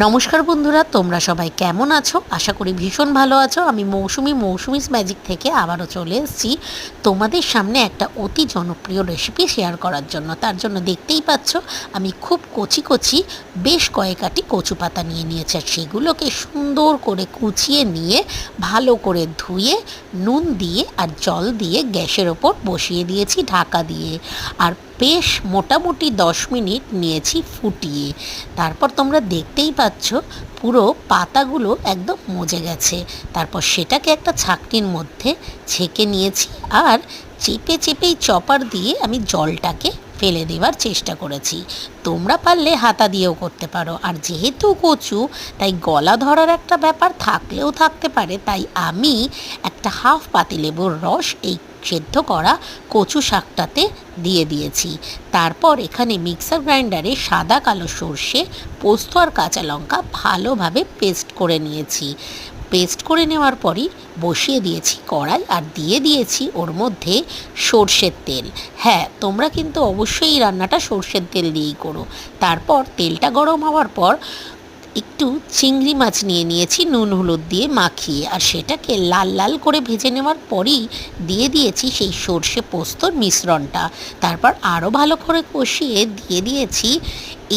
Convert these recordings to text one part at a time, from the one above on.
নমস্কার বন্ধুরা, তোমরা সবাই কেমন আছো? আশা করি ভীষণ ভালো আছো। আমি মৌসুমিস ম্যাজিক থেকে আবারও চলে এসেছি তোমাদের সামনে একটা অতি জনপ্রিয় রেসিপি শেয়ার করার জন্য। তার জন্য দেখতেই পাচ্ছ আমি খুব কচি কচি বেশ কয়েক আটি কচু পাতা নিয়ে নিয়েছি, আর সেগুলোকে সুন্দর করে কুচিয়ে নিয়ে ভালো করে ধুয়ে নুন দিয়ে আর জল দিয়ে গ্যাসের ওপর বসিয়ে দিয়েছি ঢাকা দিয়ে, আর বেশ মোটামুটি 10 মিনিট নিয়েছি ফুটিয়ে। তারপর তোমরা দেখতেই পাচ্ছ পুরো পাতাগুলো একদম মজে গেছে। তারপর সেটাকে একটা ছাঁকনির মধ্যে ছেঁকে নিয়েছি, আর চেপে চেপেই চপার দিয়ে আমি জলটাকে ফেলে দেওয়ার চেষ্টা করেছি। তোমরা পারলে হাতা দিয়েও করতে পারো, আর যেহেতু কচু তাই গলা ধরার একটা ব্যাপার থাকলেও থাকতে পারে, তাই আমি একটা হাফ পাতিলেবুর রস এই সেদ্ধ করা কচু শাকটাতে দিয়ে দিয়েছি। তারপর এখানে মিক্সার গ্রাইন্ডারে সাদা কালো সর্ষে, পোস্ত আর কাঁচা লঙ্কা ভালোভাবে পেস্ট করে নিয়েছি। পেস্ট করে নেওয়ার পরই বসিয়ে দিয়েছি কড়াই, আর দিয়ে দিয়েছি ওর মধ্যে সর্ষের তেল। হ্যাঁ, তোমরা কিন্তু অবশ্যই এই রান্নাটা সর্ষের তেল দিয়েই করো। তারপর তেলটা গরম হওয়ার পর একটু চিংড়ি মাছ নিয়ে নিয়েছি নুন হলুদ দিয়ে মাখিয়ে, আর সেটাকে লাল লাল করে ভেজে নেওয়ার পরই দিয়ে দিয়েছি সেই সর্ষে পোস্তর মিশ্রণটা। তারপর আরও ভালো করে কষিয়ে দিয়ে দিয়েছি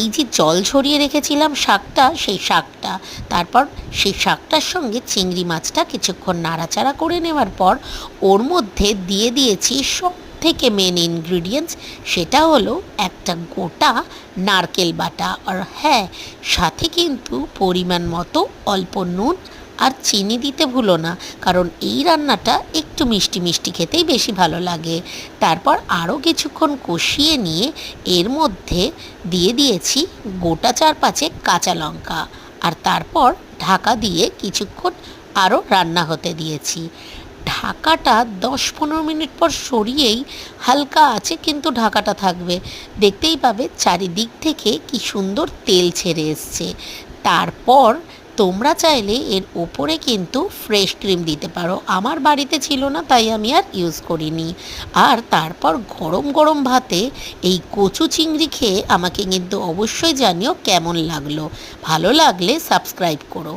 এই যে জল ঝরিয়ে রেখেছিলাম শাকটা, সেই শাকটা। তারপর সেই শাকটার সঙ্গে চিংড়ি মাছটা কিছুক্ষণ নাড়াচাড়া করে নেওয়ার পর ওর মধ্যে দিয়ে দিয়েছি সব থেকে মেন ইনগ্রিডিয়েন্টস, সেটা হলো একটা গোটা নারকেল বাটা। আর হ্যাঁ, সাথে কিন্তু পরিমাণ মতো অল্প নুন আর চিনি দিতে ভুলো না, কারণ এই রান্নাটা একটু মিষ্টি মিষ্টি খেতেই বেশি ভালো লাগে। তারপর আরও কিছুক্ষণ কষিয়ে নিয়ে এর মধ্যে দিয়ে দিয়েছি গোটা 4-5 কাঁচা লঙ্কা, আর তারপর ঢাকা দিয়ে কিছুক্ষণ আরও রান্না হতে দিয়েছি। ঢাকাটা 10-15 মিনিট পর সরিয়েই হালকা আছে কিন্তু ঢাকাটা থাকবে, দেখতেই পাবে চারিদিক থেকে কি সুন্দর তেল ছেড়ে এসছে। তারপর তোমরা চাইলে এর ওপরে কিন্তু ফ্রেশ ক্রিম দিতে পারো, আমার বাড়িতে ছিল না তাই আমি আর ইউজ করিনি। আর তারপর গরম গরম ভাতে এই কচু চিংড়ি খেয়ে আমাকে কিন্তু অবশ্যই জানিও কেমন লাগলো। ভালো লাগলে সাবস্ক্রাইব করো।